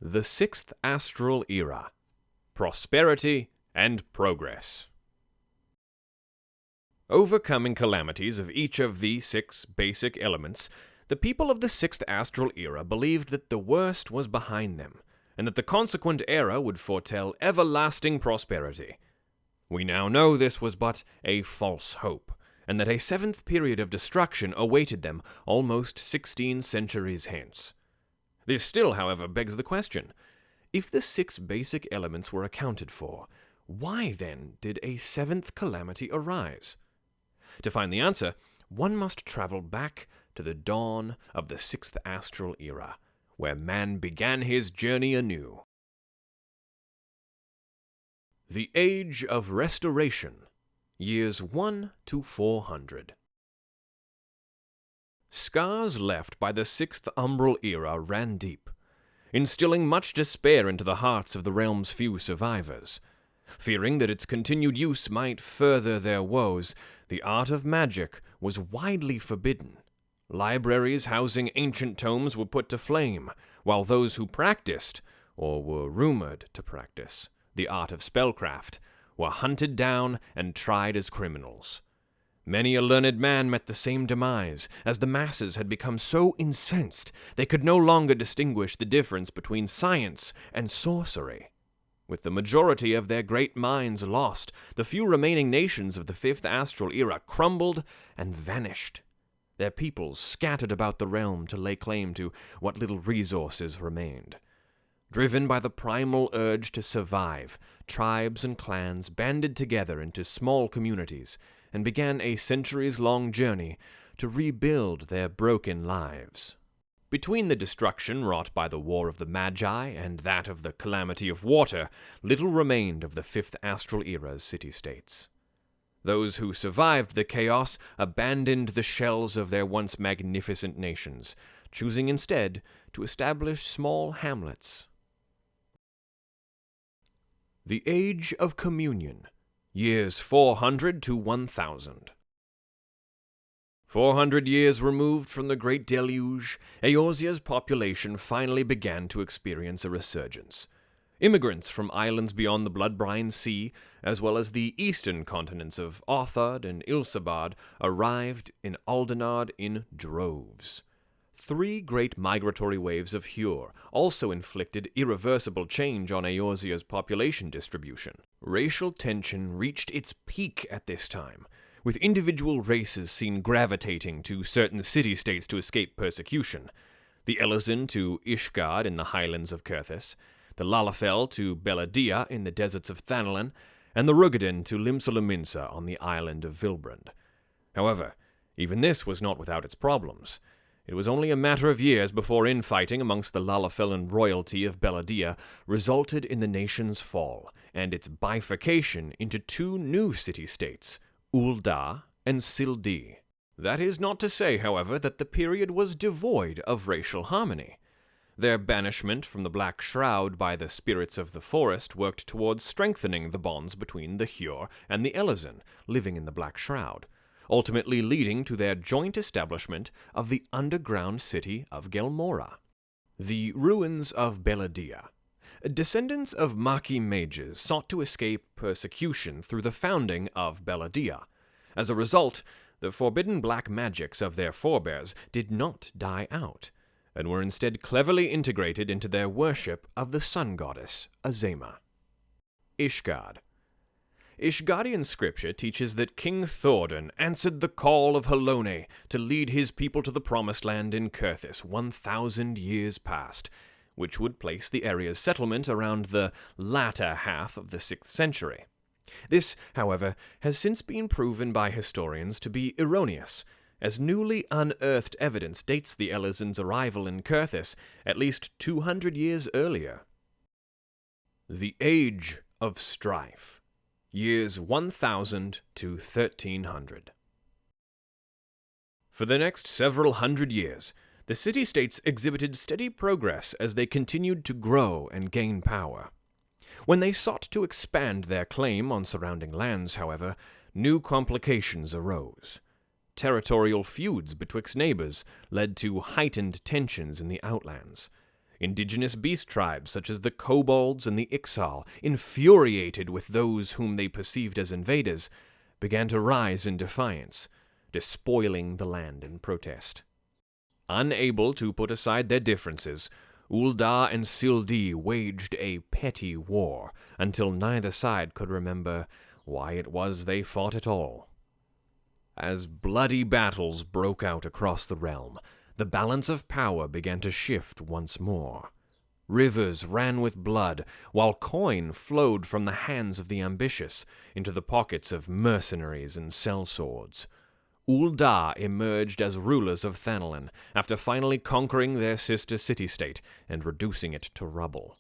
The Sixth Astral Era: Prosperity and Progress. Overcoming calamities of each of the 6 basic elements, the people of the Sixth Astral Era believed that the worst was behind them, and that the consequent era would foretell everlasting prosperity. We now know this was but a false hope, and that a 7th period of destruction awaited them almost 16 centuries hence. This still, however, begs the question: if the 6 basic elements were accounted for, why then did a 7th calamity arise? To find the answer, one must travel back to the dawn of the Sixth Astral Era, where man began his journey anew. The Age of Restoration, years 1 to 400. Scars left by the Sixth Umbral Era ran deep, instilling much despair into the hearts of the realm's few survivors. Fearing that its continued use might further their woes, the art of magic was widely forbidden. Libraries housing ancient tomes were put to flame, while those who practiced, or were rumored to practice, the art of spellcraft were hunted down and tried as criminals. Many a learned man met the same demise, as the masses had become so incensed they could no longer distinguish the difference between science and sorcery. With the majority of their great minds lost, the few remaining nations of the Fifth Astral Era crumbled and vanished. Their peoples scattered about the realm to lay claim to what little resources remained. Driven by the primal urge to survive, tribes and clans banded together into small communities and began a centuries-long journey to rebuild their broken lives. Between the destruction wrought by the War of the Magi and that of the Calamity of Water, little remained of the Fifth Astral Era's city-states. Those who survived the chaos abandoned the shells of their once magnificent nations, choosing instead to establish small hamlets. The Age of Communion, years 400 to 1000. 400 years removed from the Great Deluge, Eorzea's population finally began to experience a resurgence. Immigrants from islands beyond the Blood-Brine Sea, as well as the eastern continents of Othard and Ilsabad, arrived in Aldenard in droves. 3 great migratory waves of Hure also inflicted irreversible change on Eorzea's population distribution. Racial tension reached its peak at this time, with individual races seen gravitating to certain city-states to escape persecution. The Elazin to Ishgard in the highlands of Kurthis, the Lalafell to Beladia in the deserts of Thanalan, and the Rugadin to Limsalaminsa on the island of Vilbrand. However, even this was not without its problems. It was only a matter of years before infighting amongst the Lalafellan royalty of Beladia resulted in the nation's fall, and its bifurcation into 2 new city-states, Ul'dah and Sil'Di. That is not to say, however, that the period was devoid of racial harmony. Their banishment from the Black Shroud by the spirits of the forest worked towards strengthening the bonds between the Hure and the Elazin living in the Black Shroud, ultimately leading to their joint establishment of the underground city of Gelmora. The ruins of Beladia. Descendants of Maki mages sought to escape persecution through the founding of Beladia. As a result, the forbidden black magics of their forebears did not die out, and were instead cleverly integrated into their worship of the sun goddess, Azema. Ishgard. Ishgardian scripture teaches that King Thordan answered the call of Halone to lead his people to the Promised Land in Kurthis 1,000 years past, which would place the area's settlement around the latter half of the 6th century. This, however, has since been proven by historians to be erroneous, as newly unearthed evidence dates the Elazin's arrival in Kurthis at least 200 years earlier. The Age of Strife, years 1000 to 1300. For the next several hundred years, the city-states exhibited steady progress as they continued to grow and gain power. When they sought to expand their claim on surrounding lands, however, new complications arose. Territorial feuds betwixt neighbors led to heightened tensions in the outlands. Indigenous beast tribes such as the kobolds and the Ixal, infuriated with those whom they perceived as invaders, began to rise in defiance, despoiling the land in protest. Unable to put aside their differences, Ul'dah and Sil'Dee waged a petty war until neither side could remember why it was they fought at all. As bloody battles broke out across the realm, the balance of power began to shift once more. Rivers ran with blood, while coin flowed from the hands of the ambitious into the pockets of mercenaries and sellswords. Ul'dah emerged as rulers of Thanalin after finally conquering their sister city-state and reducing it to rubble.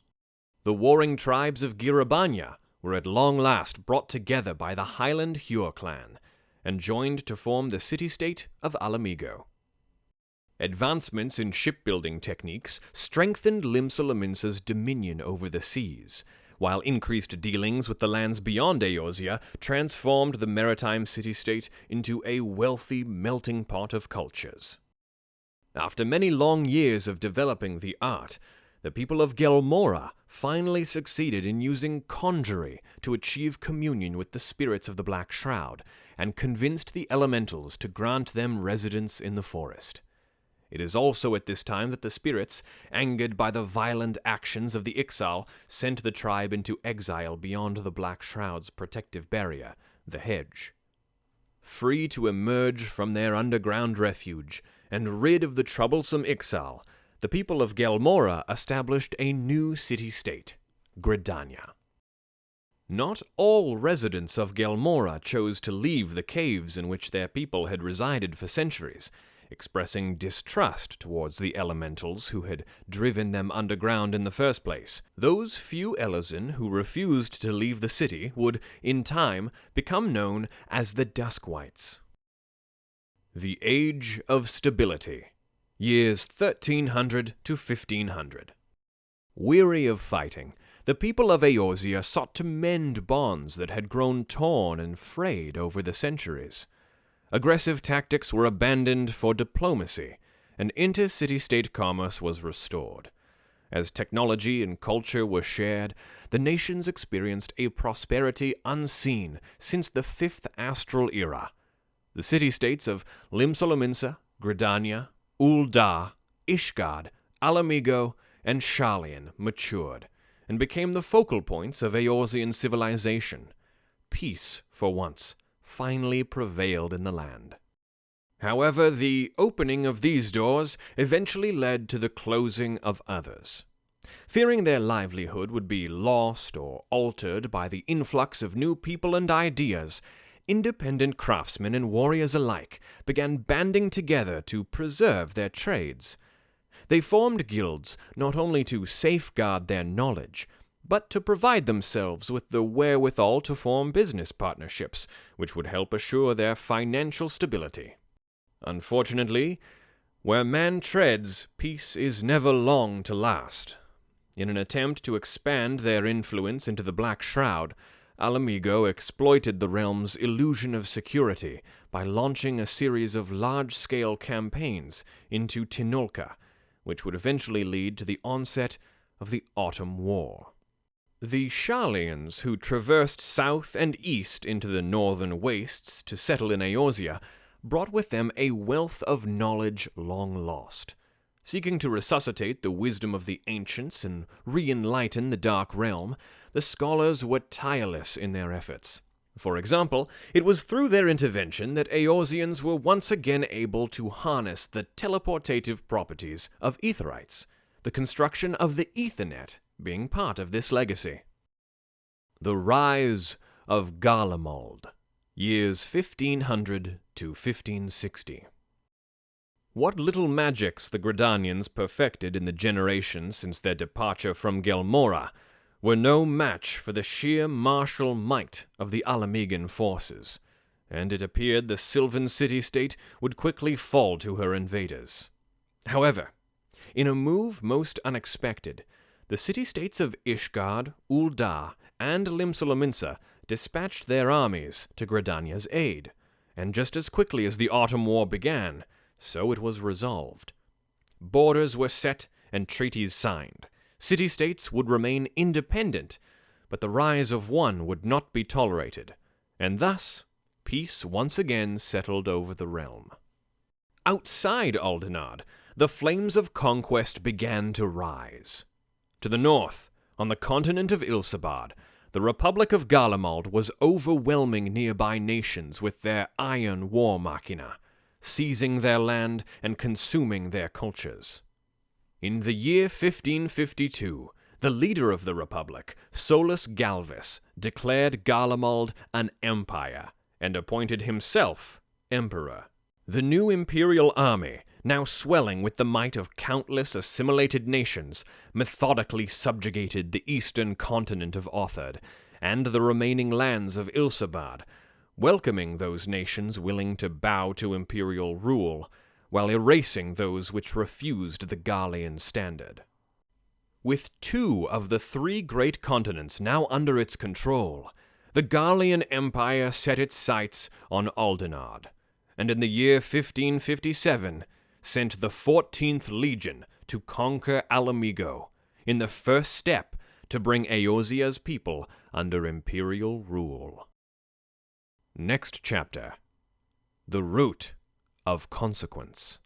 The warring tribes of Girabanya were at long last brought together by the Highland Hure clan and joined to form the city-state of Alamigo. Advancements in shipbuilding techniques strengthened Limsa-Lominsa's dominion over the seas, while increased dealings with the lands beyond Eorzea transformed the maritime city-state into a wealthy melting pot of cultures. After many long years of developing the art, the people of Gelmora finally succeeded in using conjury to achieve communion with the spirits of the Black Shroud, and convinced the elementals to grant them residence in the forest. It is also at this time that the spirits, angered by the violent actions of the Ixal, sent the tribe into exile beyond the Black Shroud's protective barrier, the Hedge. Free to emerge from their underground refuge, and rid of the troublesome Ixal, the people of Gelmora established a new city-state, Gridania. Not all residents of Gelmora chose to leave the caves in which their people had resided for centuries, expressing distrust towards the elementals who had driven them underground in the first place. Those few Elezen who refused to leave the city would, in time, become known as the Duskwights. The Age of Stability, years 1300 to 1500. Weary of fighting, the people of Eorzea sought to mend bonds that had grown torn and frayed over the centuries. Aggressive tactics were abandoned for diplomacy, and inter-city-state commerce was restored. As technology and culture were shared, the nations experienced a prosperity unseen since the Fifth Astral Era. The city-states of Limsa-Lominsa, Gridania, Ul'dah, Ishgard, Alamigo, and Sharlayan matured, and became the focal points of Eorzean civilization. Peace, for once, finally prevailed in the land. However, the opening of these doors eventually led to the closing of others. Fearing their livelihood would be lost or altered by the influx of new people and ideas, independent craftsmen and warriors alike began banding together to preserve their trades. They formed guilds not only to safeguard their knowledge, but to provide themselves with the wherewithal to form business partnerships, which would help assure their financial stability. Unfortunately, where man treads, peace is never long to last. In an attempt to expand their influence into the Black Shroud, Alamigo exploited the realm's illusion of security by launching a series of large-scale campaigns into Tinolka, which would eventually lead to the onset of the Autumn War. The Sharlayans, who traversed south and east into the northern wastes to settle in Eorzea, brought with them a wealth of knowledge long lost. Seeking to resuscitate the wisdom of the ancients and re-enlighten the Dark Realm, the scholars were tireless in their efforts. For example, it was through their intervention that Eorzeans were once again able to harness the teleportative properties of Aetherites, the construction of the Ethernet being part of this legacy. The Rise of Galamald, years 1500 to 1560. What little magics the Gridanians perfected in the generations since their departure from Gelmora were no match for the sheer martial might of the Alamigan forces, and it appeared the Sylvan city-state would quickly fall to her invaders. However, in a move most unexpected, the city-states of Ishgard, Ul'dah, and Limsa-Lominsa dispatched their armies to Gridania's aid, and just as quickly as the Autumn War began, so it was resolved. Borders were set and treaties signed. City-states would remain independent, but the rise of one would not be tolerated, and thus peace once again settled over the realm. Outside Aldenard, the flames of conquest began to rise. To the north, on the continent of Ilsabard, the Republic of Galamald was overwhelming nearby nations with their iron war machina, seizing their land and consuming their cultures. In the year 1552, the leader of the Republic, Solus Galvus, declared Galamald an empire and appointed himself emperor. The new imperial army, now swelling with the might of countless assimilated nations, methodically subjugated the eastern continent of Othard and the remaining lands of Ilsabard, welcoming those nations willing to bow to imperial rule, while erasing those which refused the Gallian standard. With 2 of the 3 great continents now under its control, the Gallian Empire set its sights on Aldenard, and in the year 1557 sent the 14th Legion to conquer Alamigo, in the first step to bring Eorzea's people under imperial rule. Next chapter: The Root of Consequence.